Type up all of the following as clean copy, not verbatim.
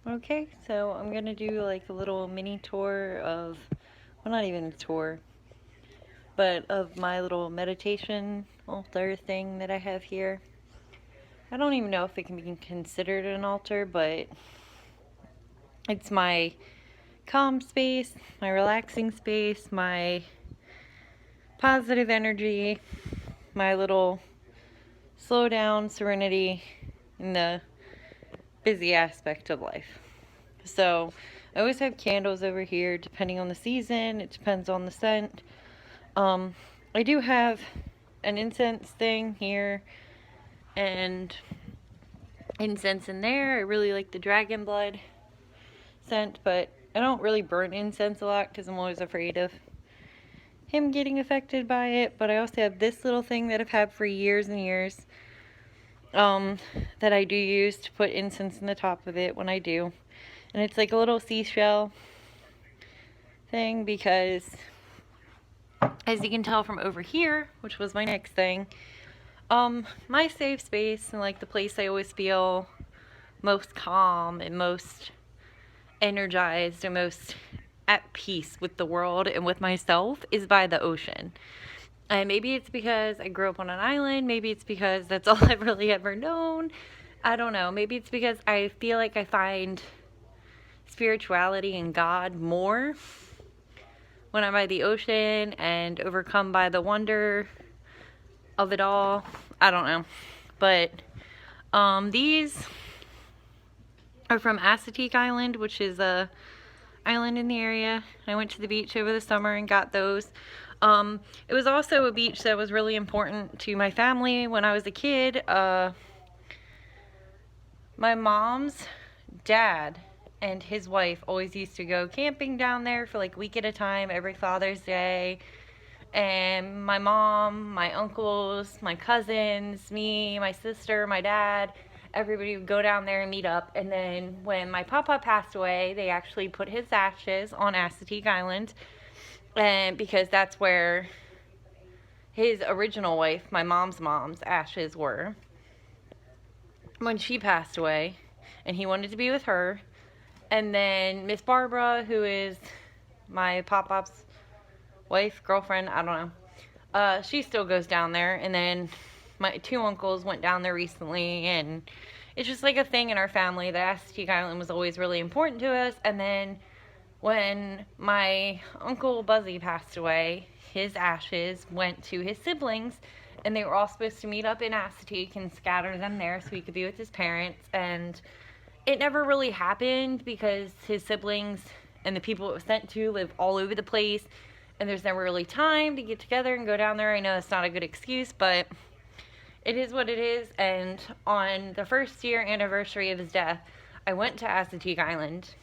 Okay, so I'm gonna do like a little mini tour of, well, not even a tour, but of my little meditation altar thing that I have here. I don't even know if it can be considered an altar, but it's my calm space, my relaxing space, my positive energy, my little slow down serenity in the busy aspect of life. So I always have candles over here depending on the season. It depends on the scent. Um, I do have an incense thing here and incense in there. I really like the dragon blood scent, but I don't really burn incense a lot because I'm always afraid of him getting affected by it. But I also have this little thing that I've had for years and years, that I do use to put incense in the top of it when I do. And it's like a little seashell thing because, as you can tell from over here, which was my next thing, my safe space and like the place I always feel most calm and most energized and most at peace with the world and with myself is by the ocean. And maybe it's because I grew up on an island. Maybe it's because that's all I've really ever known. I don't know. Maybe it's because I feel like I find spirituality and God more when I'm by the ocean and overcome by the wonder of it all. I don't know. But these are from Assateague Island, which is a island in the area. I went to the beach over the summer and got those. It was also a beach that was really important to my family when I was a kid. My mom's dad and his wife always used to go camping down there for like a week at a time every Father's Day. And my mom, my uncles, my cousins, me, my sister, my dad, everybody would go down there and meet up. And then when my papa passed away, they actually put his ashes on Assateague Island, and because that's where his original wife, my mom's ashes were when she passed away, and he wanted to be with her. And then Miss Barbara, who is my pop-pop's wife, girlfriend, I don't know, she still goes down there. And then my two uncles went down there recently, and it's just like a thing in our family that Assateague Island was always really important to us. And then when my Uncle Buzzy passed away, his ashes went to his siblings, and they were all supposed to meet up in Assateague and scatter them there so he could be with his parents. And it never really happened because his siblings and the people it was sent to live all over the place, and there's never really time to get together and go down there. I know it's not a good excuse, but it is what it is. And on the first year anniversary of his death, I went to Assateague Island,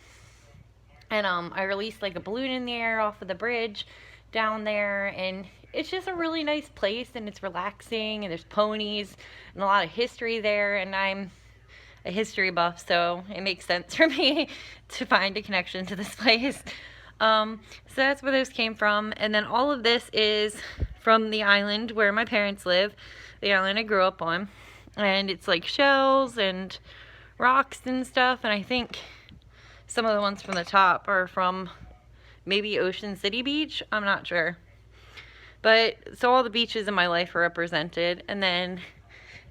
and I released like a balloon in the air off of the bridge down there, and it's just a really nice place, and it's relaxing, and there's ponies and a lot of history there, and I'm a history buff, so it makes sense for me to find a connection to this place. So that's where those came from. And then all of this is from the island where my parents live, the island I grew up on. And it's like shells and rocks and stuff, and I think some of the ones from the top are from maybe Ocean City Beach. I'm not sure. But so all the beaches in my life are represented. And then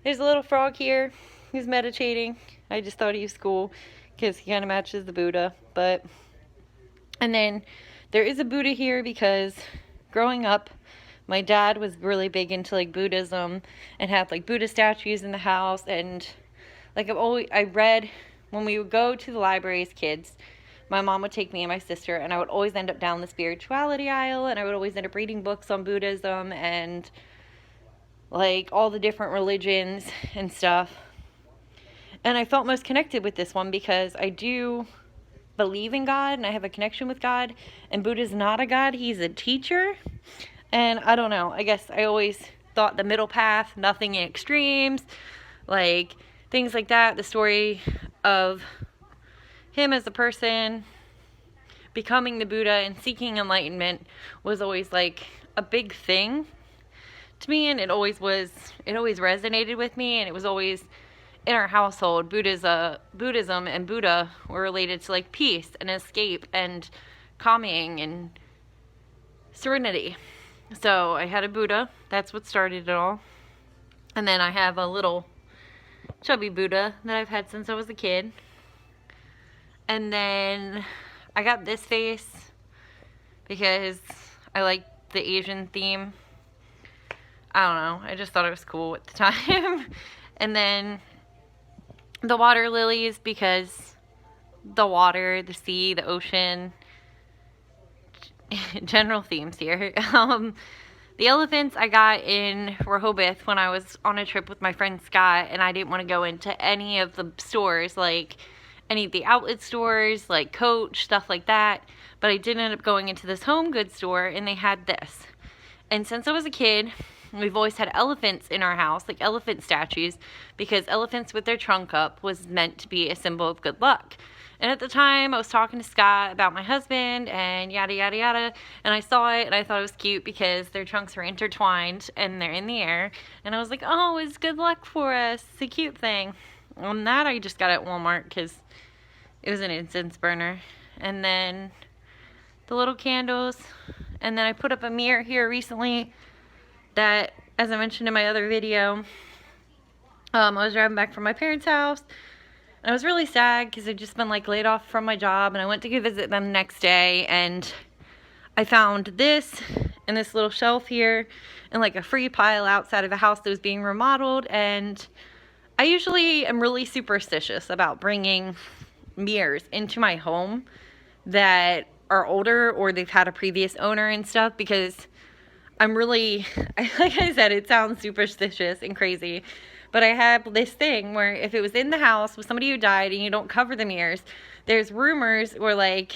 there's a little frog here who's meditating. I just thought he was cool because he kind of matches the Buddha. And then there is a Buddha here because growing up, my dad was really big into like Buddhism and had like Buddha statues in the house. And like I read when we would go to the library as kids, my mom would take me and my sister, and I would always end up down the spirituality aisle, and I would always end up reading books on Buddhism and like all the different religions and stuff. And I felt most connected with this one because I do believe in God and I have a connection with God, and Buddha's not a God, he's a teacher. And I don't know, I guess I always thought the middle path, nothing in extremes, like things like that, the story of him as a person becoming the Buddha and seeking enlightenment was always like a big thing to me, and it always resonated with me, and it was always in our household, Buddhism and Buddha were related to like peace and escape and calming and serenity. So I had a Buddha. That's what started it all. And then I have a little chubby Buddha that I've had since I was a kid. And then I got this face because I like the Asian theme. I don't know. I just thought it was cool at the time. And then the water lilies because the water, the sea, the ocean, general themes here. The elephants I got in Rehoboth when I was on a trip with my friend Scott, and I didn't want to go into any of the stores, like any of the outlet stores, like Coach, stuff like that. But I did end up going into this home goods store, and they had this. And since I was a kid, we've always had elephants in our house, like elephant statues, because elephants with their trunk up was meant to be a symbol of good luck. And at the time, I was talking to Scott about my husband and yada, yada, yada. And I saw it and I thought it was cute because their trunks were intertwined and they're in the air. And I was like, oh, it's good luck for us. It's a cute thing. And that I just got at Walmart because it was an incense burner. And then the little candles. And then I put up a mirror here recently that, as I mentioned in my other video, I was driving back from my parents' house. And I was really sad because I'd just been like laid off from my job, and I went to go visit them the next day, and I found this and this little shelf here and like a free pile outside of a house that was being remodeled. And I usually am really superstitious about bringing mirrors into my home that are older or they've had a previous owner and stuff, because I'm really, like I said, it sounds superstitious and crazy, but I have this thing where if it was in the house with somebody who died and you don't cover the mirrors, there's rumors or like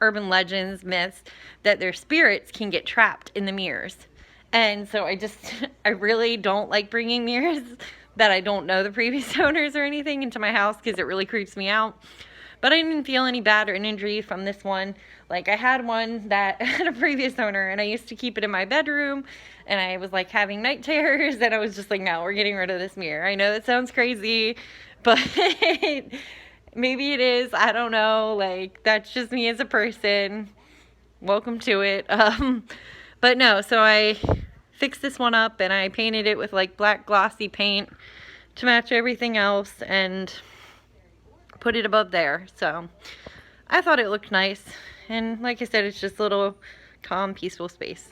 urban legends, myths, that their spirits can get trapped in the mirrors. And so I really don't like bringing mirrors that I don't know the previous owners or anything into my house because it really creeps me out. But I didn't feel any bad or injury from this one. Like, I had one that had a previous owner, and I used to keep it in my bedroom, and I was like having night terrors, and I was just like, no, we're getting rid of this mirror. I know that sounds crazy, but maybe it is. I don't know. Like, that's just me as a person. Welcome to it. But no, so I fixed this one up, and I painted it with like black glossy paint to match everything else, and put it above there. So I thought it looked nice, and like I said, it's just a little calm, peaceful space.